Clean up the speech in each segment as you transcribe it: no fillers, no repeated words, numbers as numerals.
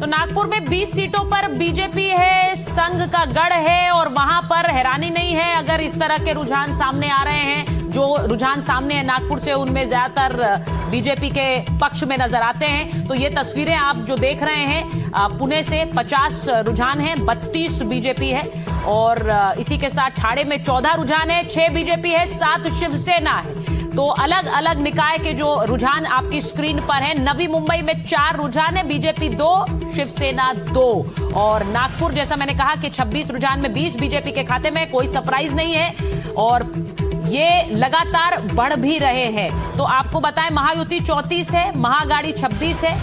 तो नागपुर में 20 सीटों पर बीजेपी है, संघ का गढ़ है और वहां पर हैरानी नहीं है अगर इस तरह के रुझान सामने आ रहे हैं। जो रुझान सामने है नागपुर से उनमें ज्यादातर बीजेपी के पक्ष में नजर आते हैं। तो ये तस्वीरें आप जो देख रहे हैं पुणे से 50 रुझान है, 32 बीजेपी है और इसी के साथ ठाणे में 14 रुझान है, 6 बीजेपी है, 7 शिवसेना है। तो अलग अलग निकाय के जो रुझान आपकी स्क्रीन पर है। नवी मुंबई में 4 रुझान है, बीजेपी 2, शिवसेना 2 और नागपुर जैसा मैंने कहा कि 26 रुझान में 20 बीजेपी के खाते में, कोई सरप्राइज नहीं है और ये लगातार बढ़ भी रहे हैं। तो आपको बताएं महायुति 34 है, महाअघाड़ी 26 है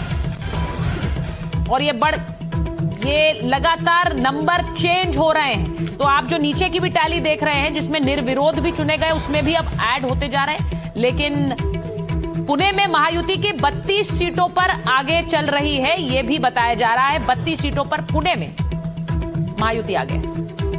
और ये लगातार नंबर चेंज हो रहे हैं। तो आप जो नीचे की भी टैली देख रहे हैं जिसमें निर्विरोध भी चुने गए, उसमें भी अब ऐड होते जा रहे हैं। लेकिन पुणे में महायुति की 32 सीटों पर आगे चल रही है, यह भी बताया जा रहा है। 32 सीटों पर पुणे में महायुति आगे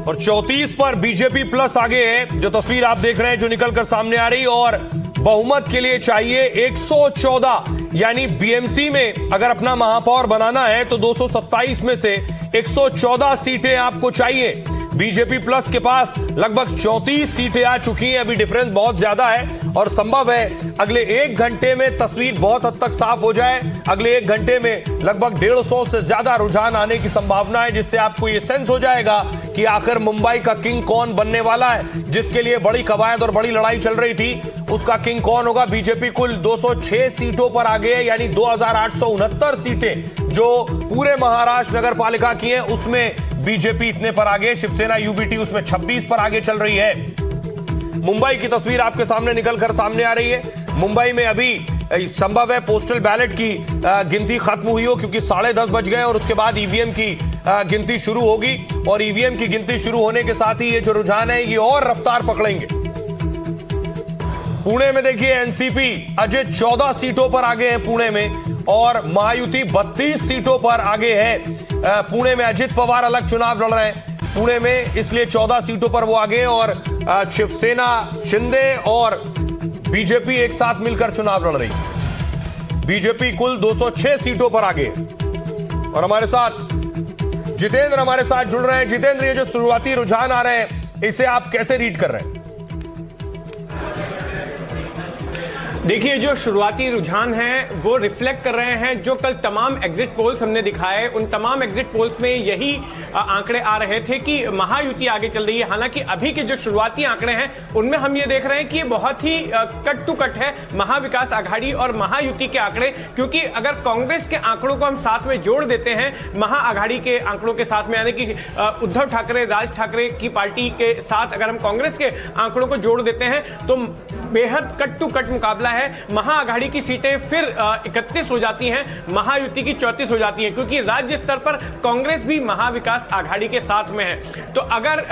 और 34 पर बीजेपी प्लस आगे है। जो तस्वीर आप देख रहे हैं जो निकलकर सामने आ रही, और बहुमत के लिए चाहिए 114, यानी बीएमसी में अगर अपना महापौर बनाना है तो 227 में से 114 सीटें आपको चाहिए। बीजेपी प्लस के पास लगभग 34 सीटें आ चुकी हैं। अभी डिफरेंस बहुत ज्यादा है और संभव है अगले 1 घंटे में तस्वीर बहुत हद तक साफ हो जाए। अगले 1 घंटे में लगभग 150 से ज्यादा रुझान आने की संभावना है, जिससे आपको यह सेंस हो जाएगा कि आखिर मुंबई का किंग कौन बनने वाला है। जिसके लिए बड़ी कवायद और बड़ी लड़ाई चल रही थी, उसका किंग कौन होगा। बीजेपी कुल 206 सीटों पर आगे है, यानी 2869 सीटें जो पूरे महाराष्ट्र नगर पालिका की है उसमें बीजेपी इतने पर आगे। शिवसेना यूबीटी उसमें 26 पर आगे चल रही है। मुंबई की तस्वीर आपके सामने निकलकर सामने आ रही है। मुंबई में अभी संभव है पोस्टल बैलेट की गिनती खत्म हुई हो, क्योंकि 10:30 बज गए और उसके बाद ईवीएम की गिनती शुरू होगी और ईवीएम की गिनती शुरू होने के साथ ही ये जो रुझान है ये और रफ्तार पकड़ेंगे। पुणे में देखिए एनसीपी अजय 14 सीटों पर आगे है पुणे में, और महायुति 32 सीटों पर आगे है। पुणे में अजित पवार अलग चुनाव लड़ रहे हैं पुणे में, इसलिए 14 सीटों पर वो आगे, और शिवसेना, शिंदे और बीजेपी एक साथ मिलकर चुनाव लड़ रही है। बीजेपी कुल 206 सीटों पर आगे। और हमारे साथ जितेंद्र हमारे साथ जुड़ रहे हैं। जितेंद्र, ये जो शुरुआती रुझान आ रहे हैं इसे आप कैसे रीड कर रहे हैं? देखिए, जो शुरुआती रुझान हैं वो रिफ्लेक्ट कर रहे हैं जो कल तमाम एग्जिट पोल्स हमने दिखाए। उन तमाम एग्जिट पोल्स में यही आंकड़े आ रहे थे कि महायुति आगे चल रही है। हालांकि अभी के जो शुरुआती आंकड़े हैं उनमें हम ये देख रहे हैं कि ये बहुत ही कट टू कट है महाविकास आघाड़ी और महायुति के आंकड़े, क्योंकि अगर कांग्रेस के आंकड़ों को हम साथ में जोड़ देते हैं महाआघाड़ी के आंकड़ों के साथ में, यानी कि उद्धव ठाकरे, राज ठाकरे की पार्टी के साथ अगर हम कांग्रेस के आंकड़ों को जोड़ देते हैं तो बेहद कट टू कट मुकाबला है। महाआघाड़ी की सीटें फिर 31 हो जाती हैं, महायुति की 34 हो जाती हैं, क्योंकि राज्य स्तर पर कांग्रेस भी महाविकास आघाड़ी के साथ में है। तो अगर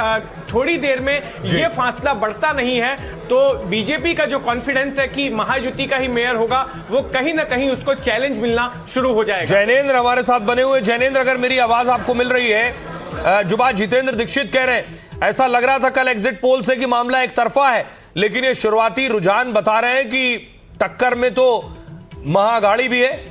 थोड़ी देर में यह फासला बढ़ता नहीं है तो बीजेपी का जो कॉन्फिडेंस है कि महायुति का ही मेयर होगा, वो कहीं ना कहीं उसको चैलेंज मिलना शुरू हो जाएगा। जैनेंद्र हमारे साथ बने हुए। जैनेंद्र, अगर मेरी आवाज आपको मिल रही है, जो बात जितेंद्र दीक्षित कह रहे हैं, ऐसा लग रहा था कल एग्जिट पोल से कि मामला एक तरफा है, लेकिन ये शुरुआती रुझान बता रहे हैं कि टक्कर में तो महाअघाड़ी भी है।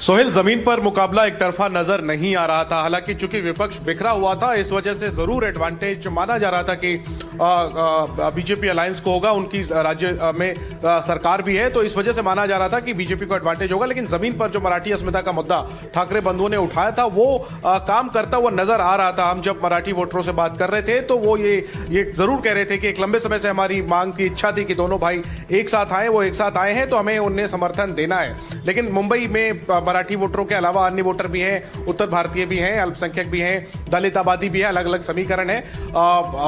सोहेल, जमीन पर मुकाबला एक तरफा नजर नहीं आ रहा था। हालांकि चूंकि विपक्ष बिखरा हुआ था, इस वजह से जरूर एडवांटेज माना जा रहा था कि बीजेपी अलायंस को होगा। उनकी राज्य में सरकार भी है, तो इस वजह से माना जा रहा था कि बीजेपी को एडवांटेज होगा। लेकिन जमीन पर जो मराठी अस्मिता का मुद्दा ठाकरे बंधुओं ने उठाया था वो काम करता हुआ नजर आ रहा था। हम जब मराठी वोटरों से बात कर रहे थे तो वो ये जरूर कह रहे थे कि एक लंबे समय से हमारी मांग थी, इच्छा थी कि दोनों भाई एक साथ आए, वो एक साथ आए हैं तो हमें उन्हें समर्थन देना है। लेकिन मुंबई में मराठी वोटरों के अलावा अन्य वोटर भी हैं, उत्तर भारतीय भी हैं, अल्पसंख्यक भी हैं, दलित आबादी भी है, अलग अलग समीकरण है।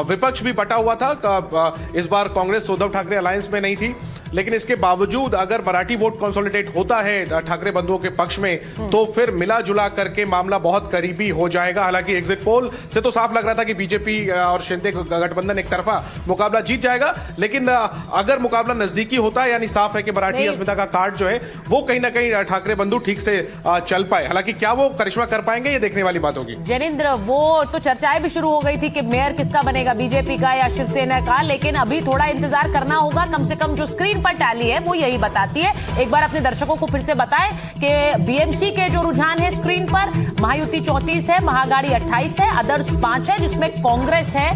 विपक्ष भी बटा हुआ था। इस बार कांग्रेस उद्धव ठाकरे अलायंस में नहीं थी, लेकिन इसके बावजूद अगर मराठी वोट कंसोलिडेट होता है ठाकरे बंधुओं के पक्ष में तो फिर मिला जुला करके मामला बहुत करीबी हो जाएगा। हालांकि एग्जिट पोल से तो साफ लग रहा था कि बीजेपी और शिंदे गठबंधन एक तरफा मुकाबला जीत जाएगा, लेकिन अगर मुकाबला नजदीकी होता है, यानी साफ है कि मराठी अस्मिता का कार्ड जो है वो कहीं ना कहीं ठाकरे बंधु ठीक से चल पाए। हालांकि क्या वो करिश्मा कर पाएंगे, ये देखने वाली बात होगी। जैनेंद्र, वो तो चर्चाएं भी शुरू हो गई थी कि मेयर किसका बनेगा, बीजेपी का या शिवसेना का, लेकिन अभी थोड़ा इंतजार करना होगा। कम से कम जो स्क्रीन स्क्रीन पर टैली है वो यही बताती है। एक बार अपने दर्शकों को फिर से बताएं कि बीएमसी के जो रुझान है स्क्रीन पर, महायुति 34 है, महाअघाड़ी 28 है, अदर्स 5 है, जिसमें कांग्रेस है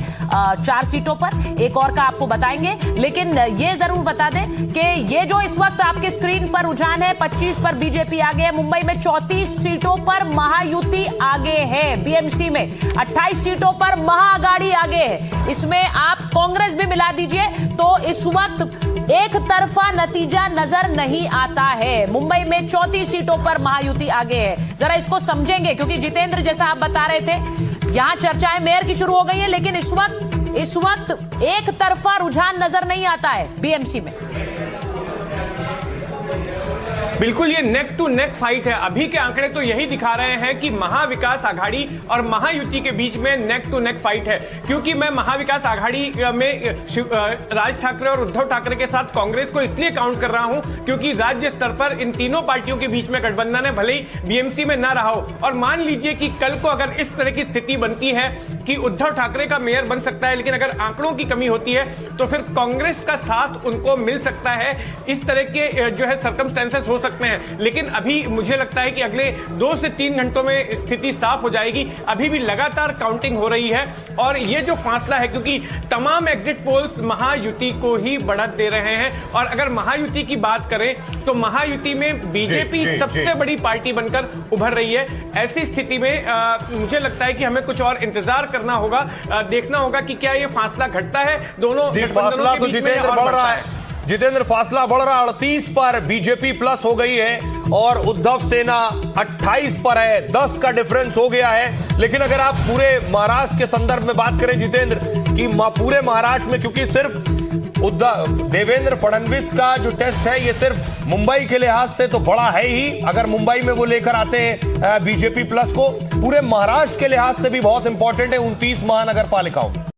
4 सीटों पर। एक और का आपको बताएंगे, लेकिन ये जरूर बता दें कि ये जो इस वक्त आपके स्क्रीन पर रुझान है, 25 पर बीजेपी आगे है, मुंबई में 34 सीटों पर महायुति आगे है, बीएमसी में 28 सीटों पर महाअघाड़ी आगे है। इसमें आप कांग्रेस भी मिला दीजिए तो इस वक्त एक तरफा नतीजा नजर नहीं आता है। मुंबई में 34 सीटों पर महायुति आगे है। जरा इसको समझेंगे, क्योंकि जितेंद्र जैसा आप बता रहे थे यहां चर्चाएं मेयर की शुरू हो गई है, लेकिन इस वक्त एक तरफा रुझान नजर नहीं आता है बीएमसी में। बिल्कुल, ये नेक टू नेक फाइट है। अभी के आंकड़े तो यही दिखा रहे हैं कि महाविकास आघाड़ी और महायुति के बीच में नेक टू नेक फाइट है, क्योंकि मैं महाविकास आघाड़ी में राज ठाकरे और उद्धव ठाकरे के साथ कांग्रेस को इसलिए काउंट कर रहा हूं क्योंकि राज्य स्तर पर इन तीनों पार्टियों के बीच में गठबंधन है, भले ही बीएमसी में ना रहा हो। और मान लीजिए कि कल को अगर इस तरह की स्थिति बनती है कि उद्धव ठाकरे का मेयर बन सकता है, लेकिन अगर आंकड़ों की कमी होती है तो फिर कांग्रेस का साथ उनको मिल सकता है। इस तरह के जो है सर्कमस्टेंसेस हो सकते हैं, लेकिन अभी मुझे लगता है कि अगले 2 से 3 घंटों में स्थिति साफ हो जाएगी। अभी भी लगातार काउंटिंग हो रही है और ये जो फासला है, क्योंकि तमाम एग्जिट पोल्स महायुति को ही बढ़त दे रहे हैं। और अगर महायुति की बात करें तो महायुति में बीजेपी सबसे बड़ी पार्टी बनकर उभर रही है। ऐसी स्थिति में मुझे लगता है कि हमें कुछ और इंतजार करना होगा, देखना होगा कि क्या ये फासला घटता है दोनों फासला तो जितेंद्र बढ़ रहा है। जितेंद्र, फासला बढ़ रहा है, 38 पर बीजेपी प्लस हो गई है और उद्धव सेना 28 पर है, 10 का डिफरेंस हो गया है। लेकिन अगर आप पूरे महाराष्ट्र के संदर्भ में बात करें जितेंद्र, कि पूरे महाराष्ट्र में, क्योंकि सिर्फ देवेंद्र फडणवीस का जो टेस्ट है ये सिर्फ मुंबई के लिहाज से तो बड़ा है ही, अगर मुंबई में वो लेकर आते हैं बीजेपी प्लस को, पूरे महाराष्ट्र के लिहाज से भी बहुत इंपॉर्टेंट है 29 महानगर पालिकाओं।